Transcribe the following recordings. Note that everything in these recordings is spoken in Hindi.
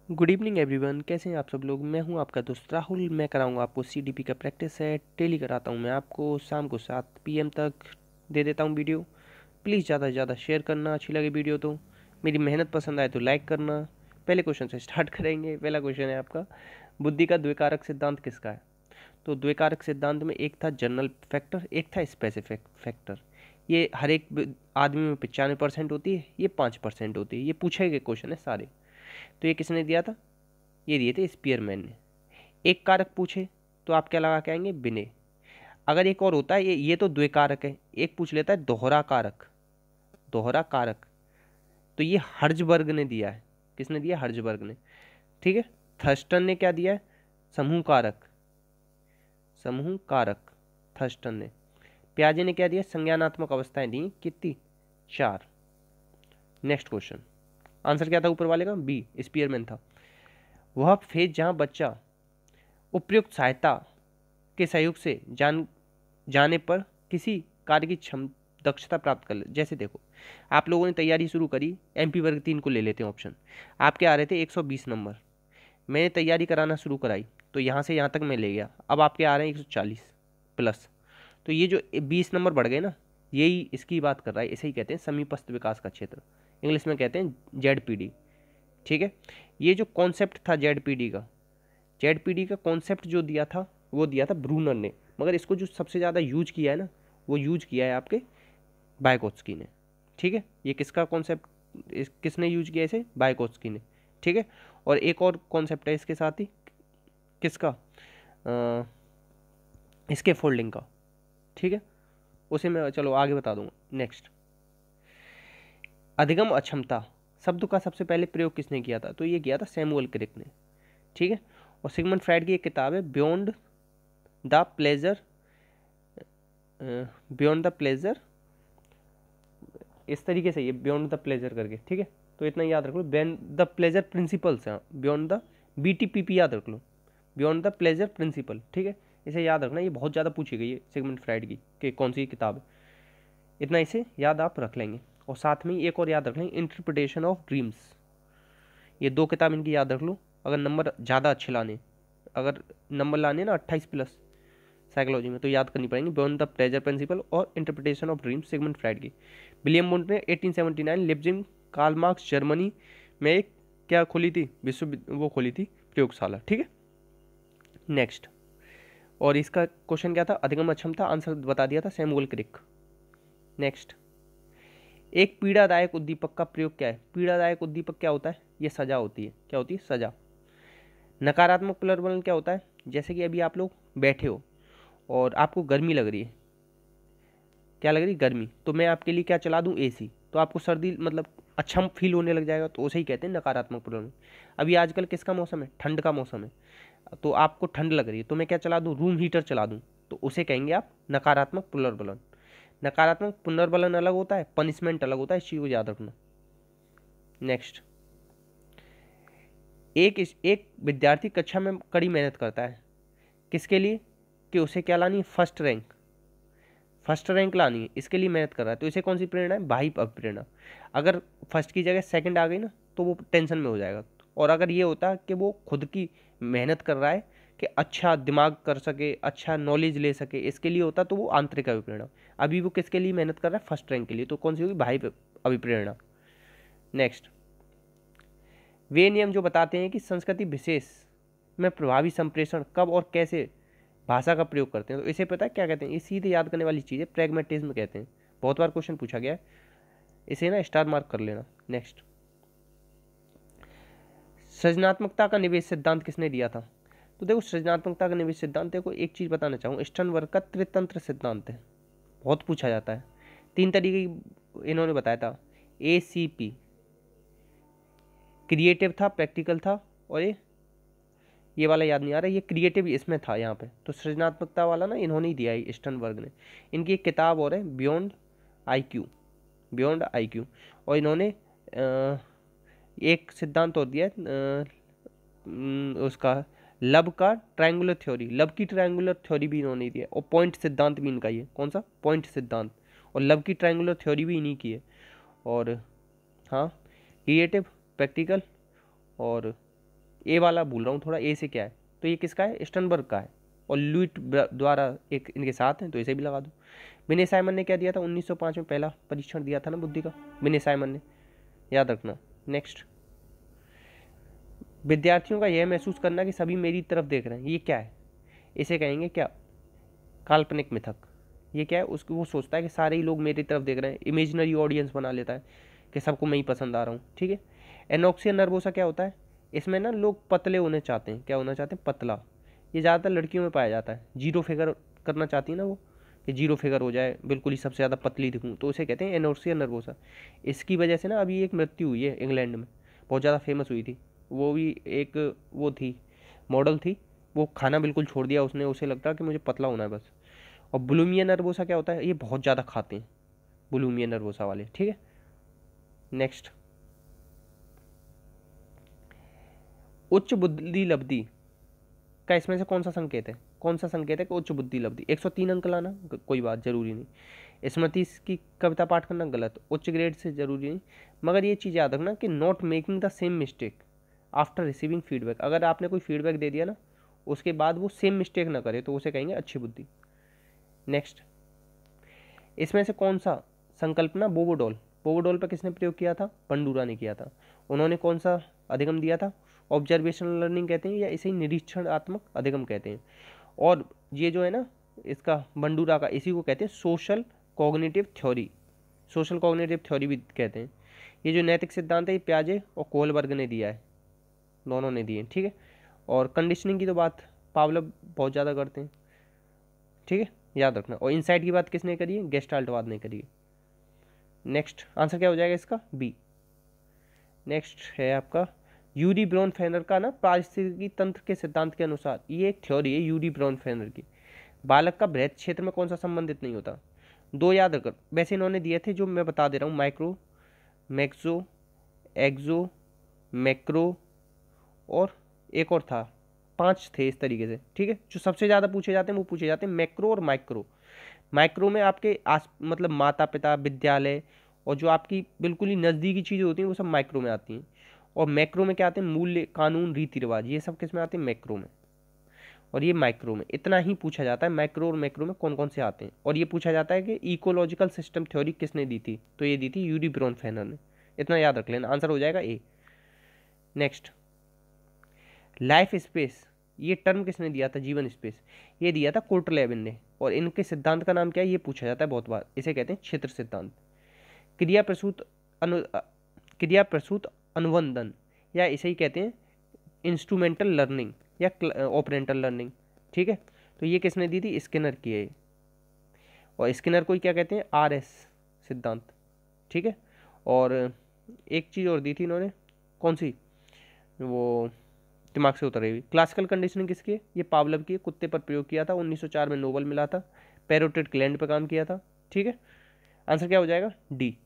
गुड इवनिंग एवरीवन, कैसे हैं आप सब लोग। मैं हूं आपका दोस्त राहुल। मैं कराऊंगा आपको सीडीपी का प्रैक्टिस है। डेली कराता हूं मैं आपको, शाम को 7 PM तक दे देता हूं वीडियो। प्लीज़ ज़्यादा से ज़्यादा शेयर करना, अच्छी लगे वीडियो तो। मेरी मेहनत पसंद आए तो लाइक करना। पहले क्वेश्चन से स्टार्ट करेंगे। पहला क्वेश्चन है आपका, बुद्धि का द्विकारक सिद्धांत किसका है। तो द्विकारक सिद्धांत में एक था जनरल फैक्टर, एक था स्पेसिफिक फैक्टर। ये हर एक आदमी में 95% होती है, ये 5% होती है। ये पूछे गए क्वेश्चन है सारे। तो ये किसने दिया था, ये दिए थे स्पीयरमैन ने। एक कारक पूछे तो आप क्या लगा के आएंगे, बिने। अगर एक और होता है, ये तो द्विकारक है, एक पूछ लेता है दोहरा कारक। दोहरा कारक तो ये हर्जबर्ग ने दिया है। किसने दिया, हर्जबर्ग ने। ठीक है। थर्स्टन ने क्या दिया है, समूह कारक। समूह कारक थर्स्टन ने। प्याजे ने क्या दिया, संज्ञानात्मक अवस्थाएं दी कितनी, 4। नेक्स्ट क्वेश्चन, आंसर क्या था ऊपर वाले का, बी स्पीयरमैन था। वह फेज जहां बच्चा उपयुक्त सहायता के सहयोग से जाने पर किसी कार्य की दक्षता प्राप्त कर ले। जैसे देखो, आप लोगों ने तैयारी शुरू करी, एमपी वर्ग 3 को ले लेते हैं ऑप्शन। आपके आ रहे थे 120 नंबर, मैंने तैयारी कराना शुरू कराई तो यहाँ से यहाँ तक मैं ले गया। अब आपके आ रहे हैं 140 प्लस। तो ये जो 20 नंबर बढ़ गए ना, यही इसकी बात कर रहा है। इसे ही कहते हैं समीपस्थ विकास का क्षेत्र, इंग्लिश में कहते हैं जेडपीडी। ठीक है। ये जो कॉन्सेप्ट था जेडपीडी का, जेडपीडी का कॉन्सेप्ट जो दिया था वो दिया था ब्रूनर ने, मगर इसको जो सबसे ज़्यादा यूज किया है ना, वो यूज किया है आपके बायकोत्स्की ने। ठीक है। ये किसका कॉन्सेप्ट, किसने यूज किया इसे, बायकोत्स्की ने। ठीक है। और एक और कॉन्सेप्ट है इसके साथ ही, किसका, इसके फोल्डिंग का। ठीक है। उसे मैं चलो आगे बता दूंगा। नेक्स्ट, अधिगम अक्षमता शब्द का सबसे पहले प्रयोग किसने किया था, तो ये किया था सैमुअल क्रिक ने। ठीक है। और सिगमंड फ्राइड की एक किताब है beyond the pleasure, beyond the pleasure, इस तरीके से ये बियॉन्ड द प्लेजर करके। ठीक है। तो इतना याद रख लो, बियॉन्ड द प्लेजर प्रिंसिपल्स है, बियॉन्ड द BTPP याद रख लो, बियॉन्ड द प्लेजर प्रिंसिपल। ठीक है। इसे याद रखना, ये बहुत ज़्यादा पूछी गई है सिगमंड फ्राइड की कि कौन सी किताब है। इतना इसे याद आप रख लेंगे। और साथ में एक और याद रख लेंगे, इंटरप्रिटेशन ऑफ ड्रीम्स। ये 2 किताब इनकी याद रख लो। अगर नंबर ज़्यादा अच्छे लाने, अगर नंबर लाने ना 28 प्लस साइकोलॉजी में, तो याद करनी पड़ेंगी बियॉन्ड द प्लेजर प्रिंसिपल और interpretation of dreams, Sigmund Freud की। विलियम वुंड ने 1879 लिप्जिंग, कार्ल मार्क्स जर्मनी में एक क्या खोली थी, वो खोली थी प्रयोगशाला। ठीक है। नेक्स्ट, और इसका क्वेश्चन क्या था, अधिगम अक्षमता, आंसर बता दिया था सैमुअल क्रिक। नेक्स्ट, एक पीड़ादायक उद्दीपक का प्रयोग क्या है। पीड़ादायक उद्दीपक क्या होता है, ये सजा होती है। क्या होती है, सजा। नकारात्मक पुनर्वलन क्या होता है, जैसे कि अभी आप लोग बैठे हो और आपको गर्मी लग रही है, क्या लग रही है, गर्मी, तो मैं आपके लिए क्या चला दूं, AC, तो आपको सर्दी मतलब अच्छा फील होने लग जाएगा, तो उसे ही कहते हैं नकारात्मक पुनर्वलन। अभी आजकल किसका मौसम है, ठंड का मौसम है, तो आपको ठंड लग रही है तो मैं क्या चला दूं, रूम हीटर चला दूं, तो उसे कहेंगे आप नकारात्मक पुनर्वलन। नकारात्मक पुनर्वलन अलग होता है, पनिशमेंट अलग होता है, इस चीज़ को याद रखना। नेक्स्ट, एक विद्यार्थी कक्षा में कड़ी मेहनत करता है, किसके लिए, कि उसे क्या लानी है, फर्स्ट रैंक। फर्स्ट रैंक लानी है, इसके लिए मेहनत कर रहा है, तो इसे कौन सी प्रेरणा है, बाह्य अभिप्रेरणा। अगर फर्स्ट की जगह सेकंड आ गई ना, तो वो टेंशन में हो जाएगा। और अगर ये होता है कि वो खुद की मेहनत कर रहा है कि अच्छा दिमाग कर सके, अच्छा नॉलेज ले सके, इसके लिए होता, तो वो आंतरिक अभिप्रेरणा। अभी वो किसके लिए मेहनत कर रहा है, फर्स्ट रैंक के लिए, तो कौन सी होगी, बाह्य अभिप्रेरणा। नेक्स्ट, वे नियम जो बताते हैं कि संस्कृति विशेष में प्रभावी संप्रेषण कब और कैसे भाषा का प्रयोग करते हैं, तो इसे पता है क्या कहते हैं, ये सीधे याद करने वाली चीज़ है, प्रैग्मेटिज्म कहते हैं। बहुत बार क्वेश्चन पूछा गया है, इसे ना स्टार मार्क कर लेना। नेक्स्ट, सृजनात्मकता का निवेश सिद्धांत किसने दिया था। तो देखो, सृजनात्मकता का निवेश सिद्धांत, देखो एक चीज़ बताना चाहूँ, स्टर्नबर्ग का त्रितंत्र सिद्धांत है, बहुत पूछा जाता है। 3 तरीके की इन्होंने बताया था, ACP, क्रिएटिव था, प्रैक्टिकल था, और ये वाला याद नहीं आ रहा, ये क्रिएटिव इसमें था यहाँ पे। तो सृजनात्मकता वाला ना इन्होंने ही दिया है, स्टर्नबर्ग ने। इनकी एक किताब और है, बियॉन्ड IQ, बियॉन्ड IQ। और इन्होंने एक सिद्धांत और दिया है, उसका लब का ट्रायंगुलर थ्योरी, लब की ट्रायंगुलर थ्योरी भी इन्होंने दिया है। और पॉइंट सिद्धांत भी इनका ही है, कौन सा, पॉइंट सिद्धांत। और लब की ट्रायंगुलर थ्योरी भी इन्हीं की है। और हाँ, क्रिएटिव, प्रैक्टिकल और ए वाला भूल रहा हूँ थोड़ा, ए से क्या है, तो ये किसका है, स्टनबर्ग का है, और लुईट द्वारा एक इनके साथ हैं, तो इसे भी लगा दो। विनय साइमन ने क्या दिया था, 1905 में पहला परीक्षण दिया था ना बुद्धि का, विनय साइमन ने, याद रखना। नेक्स्ट, विद्यार्थियों का यह महसूस करना कि सभी मेरी तरफ देख रहे हैं, ये क्या है, इसे कहेंगे क्या, काल्पनिक मिथक। ये क्या है, उसको वो सोचता है कि सारे ही लोग मेरी तरफ देख रहे हैं, इमेजिनरी ऑडियंस बना लेता है कि सबको मैं ही पसंद आ रहा हूँ, ठीक है। एनोक्सिया नर्वोसा क्या होता है, इसमें ना लोग पतले होने चाहते हैं, क्या होना चाहते हैं, पतला। ये ज़्यादातर लड़कियों में पाया जाता है, जीरो फिगर करना चाहती है ना वो, कि जीरो फिगर हो जाए, बिल्कुल ही सबसे ज़्यादा पतली दिखूँ, तो उसे कहते हैं एनोक्सिया नर्वोसा। इसकी वजह से ना अभी एक मृत्यु हुई है इंग्लैंड में, बहुत ज़्यादा फेमस हुई थी, वो भी एक वो थी, मॉडल थी, वो खाना बिल्कुल छोड़ दिया उसने, उसे लगता है कि मुझे पतला होना है बस। और बुलिमिया नर्वोसा क्या होता है, ये बहुत ज़्यादा खाते हैं बुलिमिया नर्वोसा वाले, ठीक है। नेक्स्ट, उच्च बुद्धि लब्धि का इसमें से कौन सा संकेत है, कौन सा संकेत है कि उच्च बुद्धि लब्धि, 103 अंक लाना कोई बात जरूरी नहीं, स्मृति की कविता पाठ करना गलत, उच्च ग्रेड से जरूरी नहीं, मगर ये चीज़ याद रखना कि not making the same mistake after receiving feedback, अगर आपने कोई फीडबैक दे दिया ना उसके बाद वो सेम मिस्टेक ना करे तो उसे कहेंगे अच्छी बुद्धि। नेक्स्ट, इसमें से कौन सा संकल्पना, बोबोडॉल, बोबोडॉल पर किसने प्रयोग किया था, बंडूरा ने किया था, उन्होंने कौन सा अधिगम दिया था, ऑब्जर्वेशनल लर्निंग कहते हैं या इसे निरीक्षणात्मक अधिगम कहते हैं। और ये जो है ना इसका बंडूरा का, इसी को कहते हैं social cognitive theory, social cognitive theory भी कहते हैं। ये जो नैतिक सिद्धांत है ये प्याजे और कोहलबर्ग ने दिया है, दोनों ने दिए, ठीक है। और कंडीशनिंग की तो बात पावलोव बहुत ज़्यादा करते हैं, ठीक है, याद रखना। और इनसाइट की बात किसने करी है, गेस्टाल्टवाद ने करी है। नेक्स्ट आंसर क्या हो जाएगा इसका, बी। नेक्स्ट है आपका यूरी ब्राउन फेनर का ना पारिस्थितिकी तंत्र के सिद्धांत के अनुसार, ये एक थ्योरी है यूरी ब्राउन फेनर की, बालक का बृहत क्षेत्र में कौन सा संबंधित नहीं होता, दो याद रखकर, वैसे इन्होंने दिए थे जो मैं बता दे रहा हूँ, माइक्रो, मैक्सो, एक्सो, मैक्रो, और एक और था, 5 थे इस तरीके से, ठीक है। जो सबसे ज़्यादा पूछे जाते हैं वो पूछे जाते हैं मैक्रो और माइक्रो। माइक्रो में आपके आस मतलब माता पिता, विद्यालय और जो आपकी बिल्कुल ही नज़दीकी चीज़ें होती हैं वो सब माइक्रो में आती हैं। और मैक्रो में क्या आते हैं, मूल्य, कानून, रीति रिवाज, ये सब किस में आते हैं, मैक्रो में। और ये माइक्रो में, इतना ही पूछा जाता है माइक्रो और मैक्रो में कौन कौन से आते हैं। और ये पूछा जाता है कि इकोलॉजिकल सिस्टम थ्योरी किसने दी थी, तो ये दी थी यूरी ब्राउन फेनर ने, इतना याद रख लेना, आंसर हो जाएगा ए। नेक्स्ट, लाइफ स्पेस, ये टर्म किसने दिया था, जीवन स्पेस, ये दिया था कोर्टलेबिन ने। और इनके सिद्धांत का नाम क्या है, ये पूछा जाता है बहुत बार, इसे कहते हैं क्षेत्र सिद्धांत। क्रिया प्रसूत अनुबंधन, या इसे ही कहते हैं इंस्ट्रूमेंटल लर्निंग या ऑपरेंटल लर्निंग, ठीक है। तो ये किसने दी थी, स्किनर की है। और स्किनर को ही क्या कहते हैं, RS सिद्धांत, ठीक है। और एक चीज़ और दी थी इन्होंने, कौन सी, वो दिमाग से उतर रही हुई, क्लासिकल कंडीशनिंग किसकी है, ये पावलोव की, कुत्ते पर प्रयोग किया था, 1904 में नोबेल मिला था, पैरोटिड ग्लैंड पर काम किया था, ठीक है। आंसर क्या हो जाएगा, डी।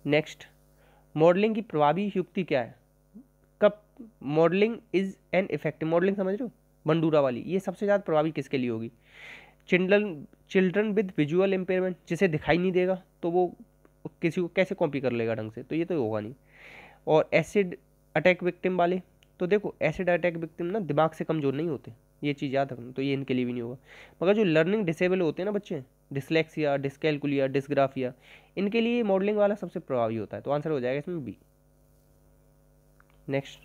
नेक्स्ट, मॉडलिंग की प्रभावी युक्ति क्या है, कब modelling is an effective, modelling समझ रहे हो, बंडूरा वाली, ये सबसे ज़्यादा प्रभावी किसके लिए होगी, चिल्ड्रन विद विजुअल इम्पेयरमेंट, जिसे दिखाई नहीं देगा तो वो किसी को कैसे कॉपी कर लेगा ढंग से, तो ये तो होगा नहीं। और एसिड अटैक विक्टिम वाले, तो देखो एसिड अटैक विक्टिम ना दिमाग से कमजोर नहीं होते, ये चीज़ याद रखना, तो ये इनके लिए भी नहीं होगा। मगर जो लर्निंग डिसेबल होते हैं ना बच्चे, डिसलेक्सिया, डिस्कैलकुलिया, डिस्ग्राफिया, इनके लिए मॉडलिंग वाला सबसे प्रभावी होता है, तो आंसर हो जाएगा इसमें बी। नेक्स्ट,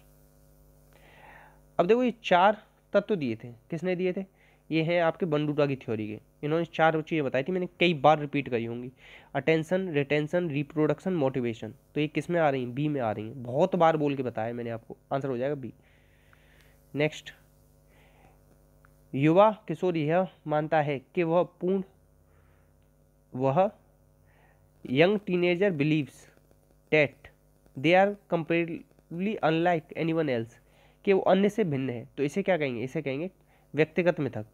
अब देखो ये 4 तत्व दिए थे, किसने दिए थे, ये हैं आपके बंडूरा की थ्योरी के, इन्होंने 4 चीज़ें बताई थी, मैंने कई बार रिपीट करी होंगी, अटेंशन, रिटेंशन, रिप्रोडक्शन, मोटिवेशन, तो ये किस में आ रही हैं, बी में आ रही हैं, बहुत बार बोल के बताया मैंने आपको, आंसर हो जाएगा बी। नेक्स्ट, युवा किशोर यह मानता है कि वह young teenager believes that they are comparatively unlike anyone else, कि वो अन्य से भिन्न है, तो इसे क्या कहेंगे, इसे कहेंगे व्यक्तिगत मिथक।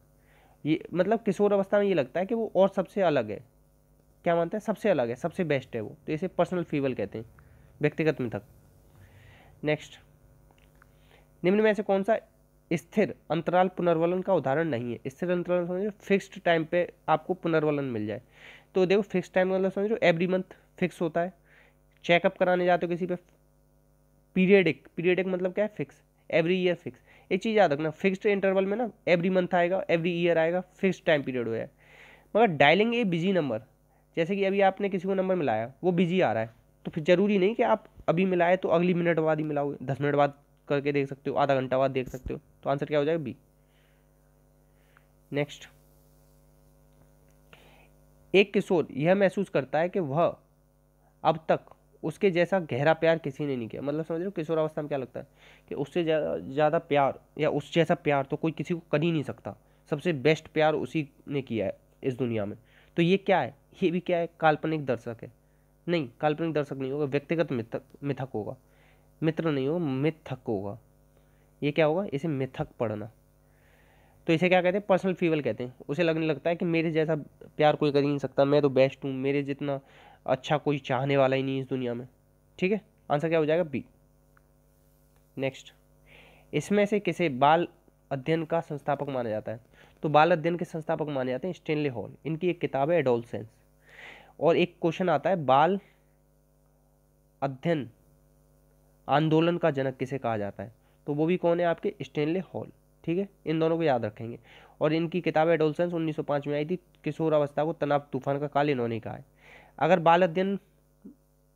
ये मतलब किशोर अवस्था में ये लगता है कि वो और सबसे अलग है, क्या मानता है, सबसे अलग है, सबसे बेस्ट है वो, तो इसे पर्सनल फीवल कहते हैं, व्यक्तिगत मिथक। नेक्स्ट, निम्न में से कौन सा स्थिर अंतराल पुनर्वलन का उदाहरण नहीं है, स्थिर अंतराल समझो फिक्स्ड टाइम पे आपको पुनर्वलन मिल जाए, तो देखो फिक्स टाइम मतलब समझो एवरी मंथ फिक्स होता है, चेकअप कराने जाते हो किसी पे पीरियडिक, पीरियडिक मतलब क्या है, फिक्स, एवरी ईयर फिक्स। एक चीज़ याद रखना, फिक्स्ड इंटरवल में ना एवरी मंथ आएगा, एवरी ईयर आएगा, फिक्स्ड टाइम पीरियड हो जाए। मगर डायलिंग ए बिजी नंबर, जैसे कि अभी आपने किसी को नंबर मिलाया, वो बिजी आ रहा है, तो फिर जरूरी नहीं कि आप अभी मिलाए तो अगली मिनट बाद ही मिलाओगे, 10 मिनट बाद करके देख सकते हो, आधा घंटा बाद देख सकते हो। तो आंसर क्या हो जाएगा, बी। नेक्स्ट, एक किशोर यह महसूस करता है कि वह अब तक उसके जैसा गहरा प्यार किसी ने नहीं किया। मतलब समझ रहे हो, किशोर अवस्था में क्या लगता है कि उससे ज़्यादा प्यार या उस जैसा प्यार तो कोई किसी को कर ही नहीं सकता, सबसे बेस्ट प्यार उसी ने किया है इस दुनिया में। तो ये क्या है, ये भी क्या है, काल्पनिक दर्शक है। नहीं, काल्पनिक दर्शक नहीं होगा, व्यक्तिगत मिथक होगा, मित्र नहीं होगा, मिथक होगा। ये क्या होगा, इसे मिथक पढ़ना। तो इसे क्या कहते हैं, पर्सनल फीवल कहते हैं। उसे लगने लगता है कि मेरे जैसा प्यार कोई कर ही नहीं सकता, मैं तो बेस्ट हूँ, मेरे जितना अच्छा कोई चाहने वाला ही नहीं इस दुनिया में। ठीक है, आंसर क्या हो जाएगा, बी। नेक्स्ट, इसमें से किसे बाल अध्ययन का संस्थापक माना जाता है। तो बाल अध्ययन के संस्थापक माने जाते हैं स्टेनले हॉल। इनकी एक किताब है एडोलसेंस, और एक क्वेश्चन आता है बाल अध्ययन आंदोलन का जनक किसे कहा जाता है, तो वो भी कौन है, आपके स्टेनले हॉल। ठीक है, इन दोनों को याद रखेंगे। और इनकी किताब एडोलसेंस 1905 में आई थी। किशोर अवस्था को तनाव तूफान का काल इन्होंने कहा है। अगर बाल अध्ययन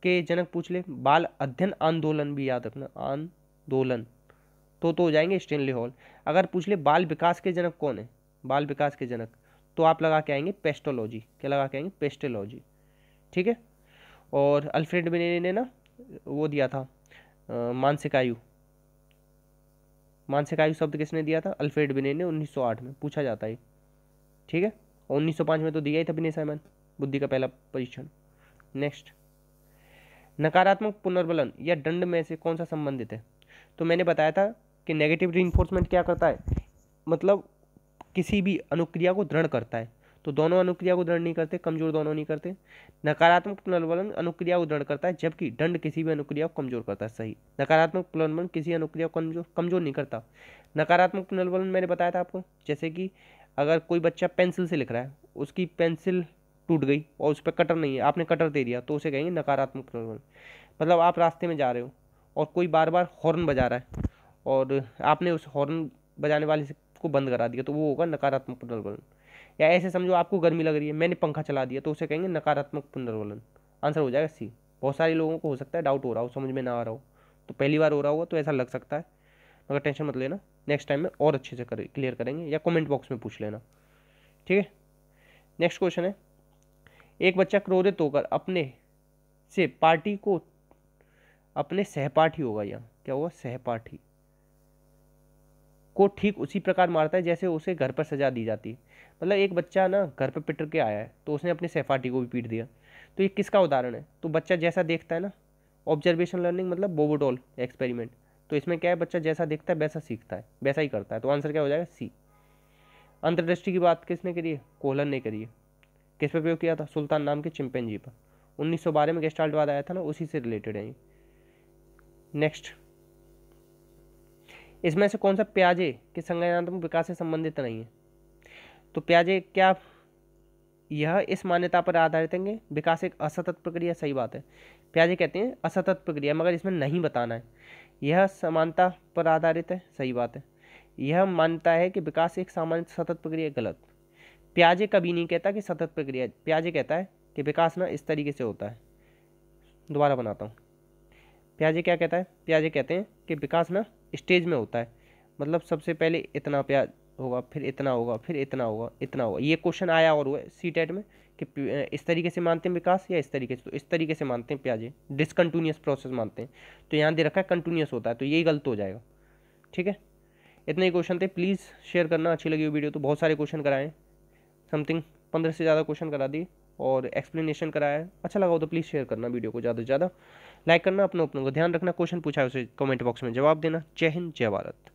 के जनक पूछ ले, बाल अध्ययन आंदोलन भी याद रखना, आंदोलन, तो हो जाएंगे स्टेनले हॉल। अगर पूछ ले बाल विकास के जनक कौन है, बाल विकास के जनक, तो आप लगा के आएंगे पेस्टोलॉजी। क्या लगा के आएंगे, पेस्टोलॉजी। ठीक है, और अल्फ्रेड बिनेट ने ना वो दिया था मानसिक आयु, मानसिक आयु शब्द किसने दिया था, अल्फ्रेड बिनेट ने 1908 में, पूछा जाता है। ठीक है, और 1905 में तो दिया ही था विनय साइमन, बुद्धि का पहला परीक्षण। नेक्स्ट, नकारात्मक पुनर्बलन या दंड में से कौन सा संबंधित है। तो मैंने बताया था कि नेगेटिव रीइंफोर्समेंट क्या करता है, मतलब किसी भी अनुक्रिया को दृढ़ करता है। तो दोनों अनुक्रिया को दृढ़ नहीं करते, कमजोर दोनों नहीं करते। नकारात्मक पुनर्बलन अनुक्रिया को दृढ़ करता है, जबकि दंड किसी भी अनुक्रिया को कमजोर करता है। सही, नकारात्मक पुनर्बलन किसी अनुक्रिया को कमजोर नहीं करता। नकारात्मक पुनर्बलन मैंने बताया था आपको, जैसे कि अगर कोई बच्चा पेंसिल से लिख रहा है, उसकी पेंसिल टूट गई और उस पर कटर नहीं है, आपने कटर दे दिया, तो उसे कहेंगे नकारात्मक पुनर्बलन। मतलब आप रास्ते में जा रहे हो और कोई बार बार हॉर्न बजा रहा है और आपने उस हॉर्न बजाने वाले को बंद करा दिया, तो वो होगा नकारात्मक पुनर्बलन। या ऐसे समझो आपको गर्मी लग रही है, मैंने पंखा चला दिया, तो उसे कहेंगे नकारात्मक पुनर्बलन। आंसर हो जाएगा सी। बहुत सारे लोगों को हो सकता है डाउट हो रहा हो, समझ में ना आ रहा हो, तो पहली बार हो रहा होगा तो ऐसा लग सकता है, मगर टेंशन मत लेना, नेक्स्ट टाइम में और अच्छे से क्लियर करेंगे, या कमेंट बॉक्स में पूछ लेना। ठीक है, नेक्स्ट क्वेश्चन है, एक बच्चा क्रोधित होकर अपने सहपाठी होगा, यहाँ क्या होगा, सहपाठी को ठीक उसी प्रकार मारता है जैसे उसे घर पर सजा दी जाती है। मतलब एक बच्चा ना घर पर पिट के आया है, तो उसने अपने सहपाठी को भी पीट दिया। तो ये किसका उदाहरण है, तो बच्चा जैसा देखता है ना, ऑब्जर्वेशन लर्निंग मतलब बोबोडॉल एक्सपेरिमेंट। तो इसमें क्या है, बच्चा जैसा देखता है वैसा सीखता है, वैसा ही करता है। तो आंसर क्या हो जाएगा, सी। अंतर्दृष्टि की बात किसने करी है, कोहलन ने करी है। किस पर प्रयोग किया था, सुल्तान नाम के चिंपैंजी पर। 1912 में गेस्टाल्टवाद आया था ना, उसी से रिलेटेड है। नेक्स्ट, इसमें से कौन सा प्याजे के संज्ञानात्मक विकास से संबंधित नहीं है। तो प्याजे क्या यह इस मान्यता पर आधारित है, विकास एक असतत प्रक्रिया। सही बात है, प्याजे कहते हैं असतत प्रक्रिया, मगर इसमें नहीं बताना है। यह समानता पर आधारित है। सही बात है, यह मानता है कि विकास एक सामान्य सतत प्रक्रिया। गलत, प्याजे कभी नहीं कहता कि सतत प्रक्रिया, प्याजे कहता है कि विकास ना इस तरीके से होता है। दोबारा बनाता हूँ, प्याजे क्या कहता है, प्याजे कहते हैं कि विकास ना स्टेज में होता है, मतलब सबसे पहले इतना प्याज होगा, फिर इतना होगा, फिर इतना होगा, इतना होगा। ये क्वेश्चन आया और हुआ सी टेट में कि इस तरीके से मानते हैं विकास या इस तरीके से, तो इस तरीके से मानते हैं प्याजे, डिसकंटिन्यूस प्रोसेस मानते हैं। तो यहाँ दे रखा है कंटिन्यूस होता है, तो यही गलत हो जाएगा। ठीक है, इतने ही क्वेश्चन थे, प्लीज़ शेयर करना। अच्छी लगी वीडियो तो बहुत सारे क्वेश्चन कराएं, समथिंग 15 से ज़्यादा क्वेश्चन करा दिए और एक्सप्लेनेशन कराया है। अच्छा लगा हो तो प्लीज़ शेयर करना वीडियो को, ज़्यादा से ज़्यादा लाइक करना, अपनों को ध्यान रखना। क्वेश्चन पूछा है उसे कमेंट बॉक्स में जवाब देना। जय हिंद, जय भारत।